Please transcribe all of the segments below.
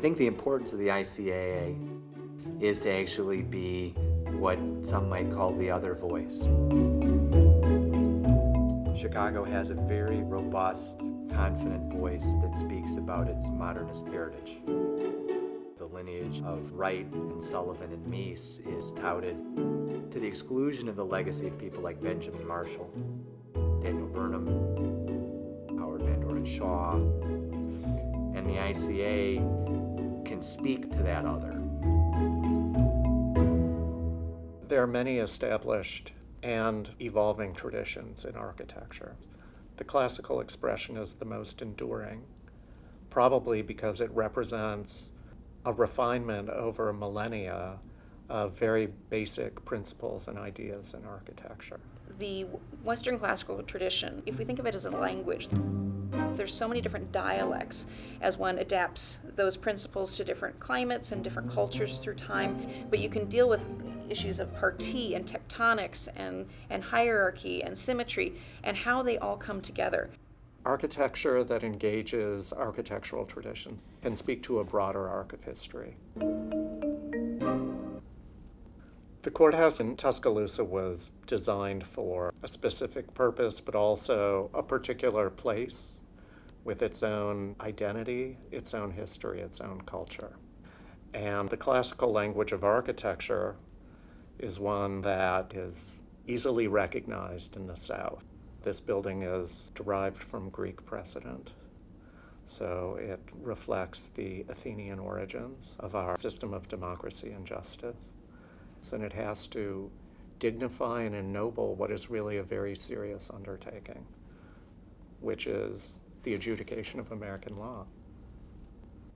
think the importance of the ICAA is to actually be what some might call the other voice. Chicago has a very robust, confident voice that speaks about its modernist heritage. The lineage of Wright and Sullivan and Mies is touted to the exclusion of the legacy of people like Benjamin Marshall, Daniel Burnham, Howard Van Doren Shaw, and the ICA can speak to that other. There are many established and evolving traditions in architecture. The classical expression is the most enduring, probably because it represents a refinement over millennia of very basic principles and ideas in architecture. The Western classical tradition, if we think of it as a language, there's so many different dialects as one adapts those principles to different climates and different cultures through time, but you can deal with issues of partie and tectonics and hierarchy and symmetry and how they all come together. Architecture that engages architectural traditions can speak to a broader arc of history. The courthouse in Tuscaloosa was designed for a specific purpose, but also a particular place with its own identity, its own history, its own culture. And the classical language of architecture is one that is easily recognized in the South. This building is derived from Greek precedent, so it reflects the Athenian origins of our system of democracy and justice. And it has to dignify and ennoble what is really a very serious undertaking, which is the adjudication of American law.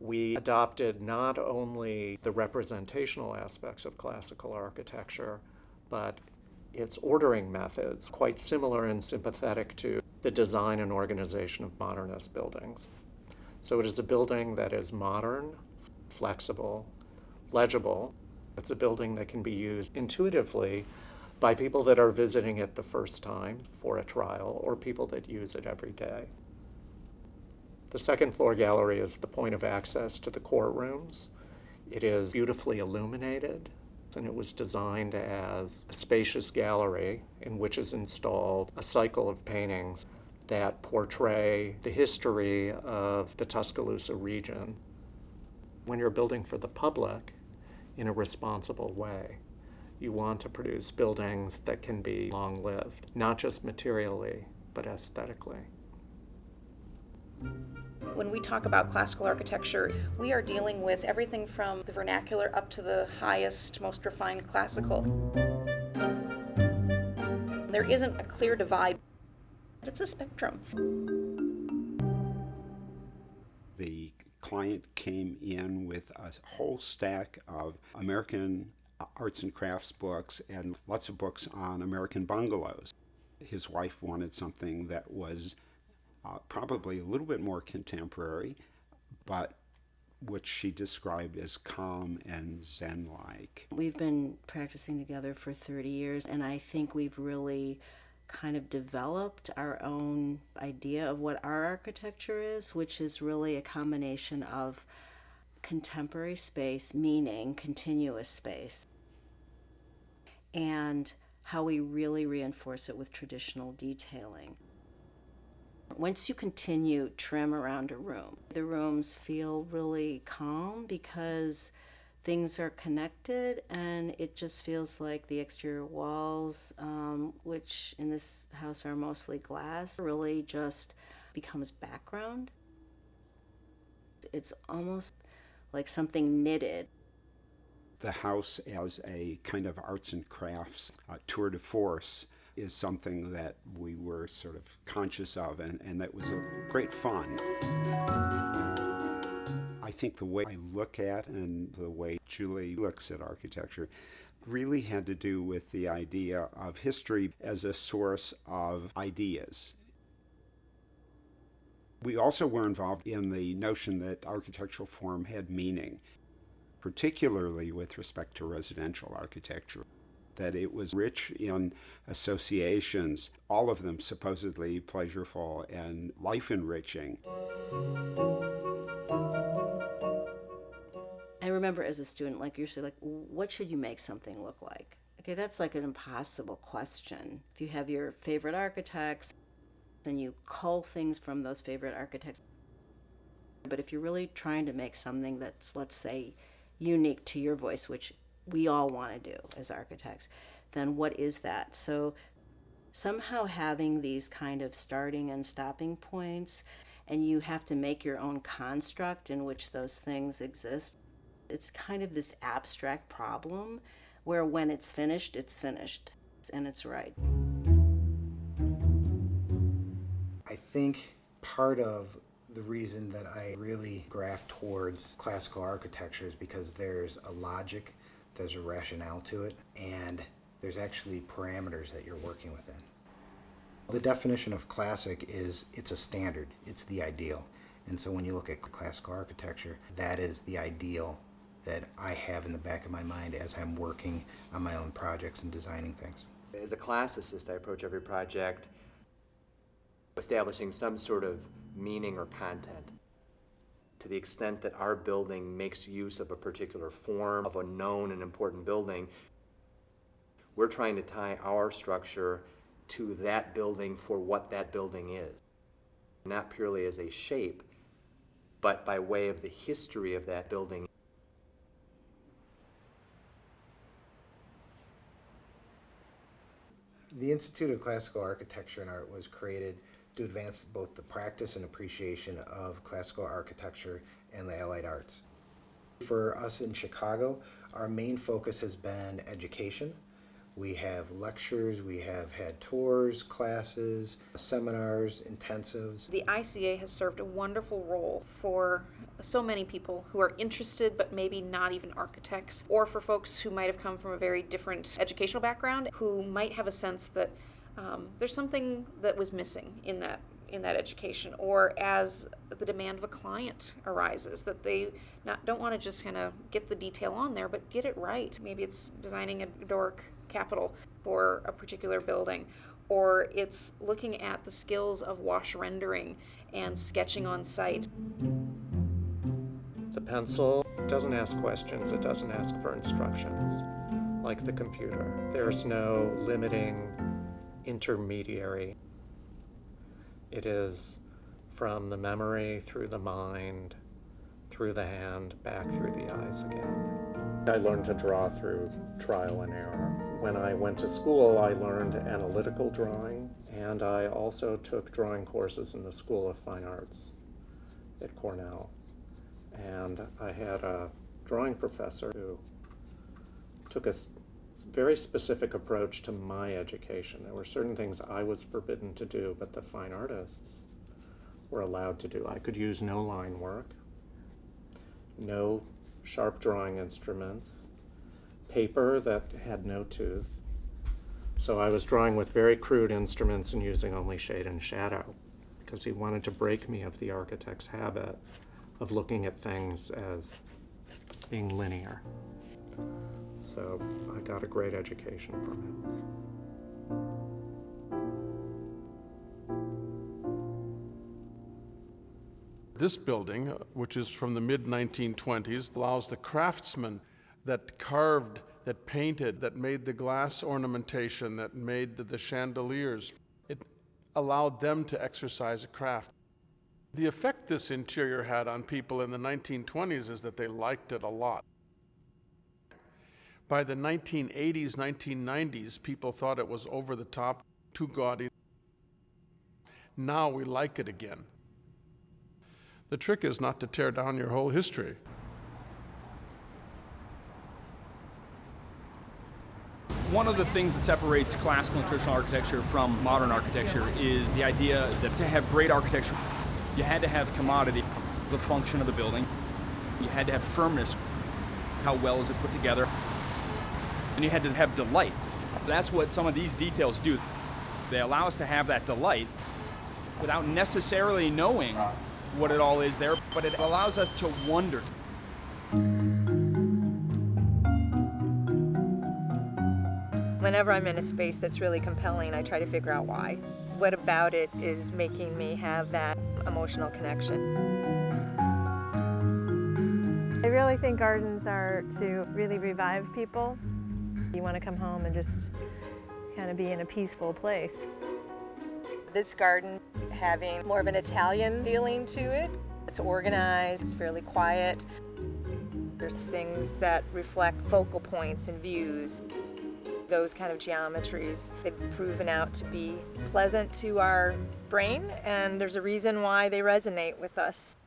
We adopted not only the representational aspects of classical architecture, but its ordering methods, quite similar and sympathetic to the design and organization of modernist buildings. So it is a building that is modern, flexible, legible. It's a building that can be used intuitively by people that are visiting it the first time for a trial or people that use it every day. The second floor gallery is the point of access to the courtrooms. It is beautifully illuminated, and it was designed as a spacious gallery in which is installed a cycle of paintings that portray the history of the Tuscaloosa region. When you're building for the public in a responsible way, you want to produce buildings that can be long-lived, not just materially, but aesthetically. When we talk about classical architecture, we are dealing with everything from the vernacular up to the highest, most refined classical. There isn't a clear divide. It's a spectrum. The client came in with a whole stack of American arts and crafts books and lots of books on American bungalows. His wife wanted something that was probably a little bit more contemporary, but what she described as calm and zen-like. We've been practicing together for 30 years, and I think we've really kind of developed our own idea of what our architecture is, which is really a combination of contemporary space, meaning continuous space, and how we really reinforce it with traditional detailing. Once you continue trim around a room, the rooms feel really calm because things are connected, and it just feels like the exterior walls, which in this house are mostly glass, really just becomes background. It's almost like something knitted. The house as a kind of arts and crafts tour de force is something that we were sort of conscious of, and that was a great fun. I think the way I look at and the way Julie looks at architecture really had to do with the idea of history as a source of ideas. We also were involved in the notion that architectural form had meaning, particularly with respect to residential architecture, that it was rich in associations, all of them supposedly pleasurable and life-enriching. remember as a student, like you're saying, like, what should you make something look like? Okay, that's like an impossible question. If you have your favorite architects, then you cull things from those favorite architects. But if you're really trying to make something that's, let's say, unique to your voice, which we all want to do as architects, then what is that? So somehow having these kind of starting and stopping points, and you have to make your own construct in which those things exist. It's kind of this abstract problem where when it's finished and it's right. I think part of the reason that I really graft towards classical architecture is because there's a logic, there's a rationale to it, and there's actually parameters that you're working within. The definition of classic is it's a standard, it's the ideal. And so when you look at classical architecture, that is the ideal that I have in the back of my mind as I'm working on my own projects and designing things. As a classicist, I approach every project establishing some sort of meaning or content. To the extent that our building makes use of a particular form of a known and important building, we're trying to tie our structure to that building for what that building is. Not purely as a shape, but by way of the history of that building. The Institute of Classical Architecture and Art was created to advance both the practice and appreciation of classical architecture and the allied arts. For us in Chicago, our main focus has been education. We have lectures, we have had tours, classes, seminars, intensives. The ICAA has served a wonderful role for so many people who are interested but maybe not even architects, or for folks who might have come from a very different educational background who might have a sense that there's something that was missing in that education, or as the demand of a client arises, that they don't want to just kind of get the detail on there, but get it right. Maybe it's designing a Doric capital for a particular building, or it's looking at the skills of wash rendering and sketching on site. The pencil doesn't ask questions, it doesn't ask for instructions, like the computer. There's no limiting intermediary. It is from the memory through the mind, through the hand, back through the eyes again. I learned to draw through trial and error. When I went to school, I learned analytical drawing, and I also took drawing courses in the School of Fine Arts at Cornell. And I had a drawing professor who took a very specific approach to my education. There were certain things I was forbidden to do, but the fine artists were allowed to do. I could use no line work, no sharp drawing instruments, paper that had no tooth. So I was drawing with very crude instruments and using only shade and shadow, because he wanted to break me of the architect's habit of looking at things as being linear. So I got a great education from him. This building, which is from the mid-1920s, allows the craftsmen that carved, that painted, that made the glass ornamentation, that made the chandeliers. It allowed them to exercise a craft. The effect this interior had on people in the 1920s is that they liked it a lot. By the 1980s, 1990s, people thought it was over the top, too gaudy. Now we like it again. The trick is not to tear down your whole history. One of the things that separates classical and traditional architecture from modern architecture is the idea that to have great architecture, you had to have commodity, the function of the building. You had to have firmness, how well is it put together, and you had to have delight. That's what some of these details do. They allow us to have that delight without necessarily knowing what it all is there, but it allows us to wonder. Whenever I'm in a space that's really compelling, I try to figure out why. What about it is making me have that emotional connection? I really think gardens are to really revive people. You want to come home and just kind of be in a peaceful place. This garden having more of an Italian feeling to it. It's organized, it's fairly quiet. There's things that reflect focal points and views. Those kind of geometries, they've proven out to be pleasant to our brain, and there's a reason why they resonate with us.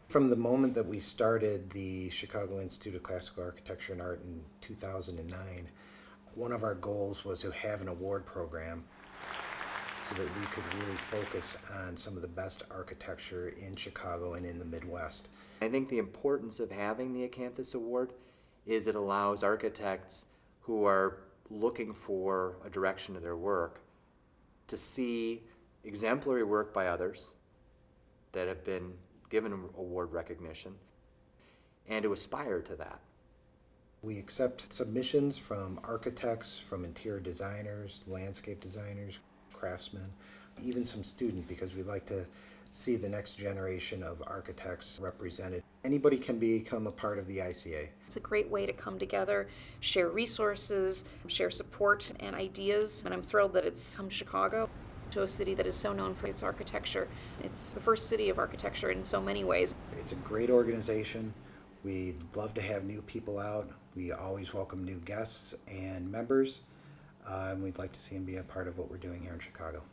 From the moment that we started the Chicago Institute of Classical Architecture and Art in 2009, one of our goals was to have an award program so that we could really focus on some of the best architecture in Chicago and in the Midwest. I think the importance of having the Acanthus Award is it allows architects who are looking for a direction to their work to see exemplary work by others that have been given award recognition and to aspire to that. We accept submissions from architects, from interior designers, landscape designers, craftsmen, even some students, because we like to see the next generation of architects represented. Anybody can become a part of the ICAA. It's a great way to come together, share resources, share support and ideas, and I'm thrilled that it's come to Chicago, to a city that is so known for its architecture. It's the first city of architecture in so many ways. It's a great organization. We'd love to have new people out. We always welcome new guests and members, and we'd like to see them be a part of what we're doing here in Chicago.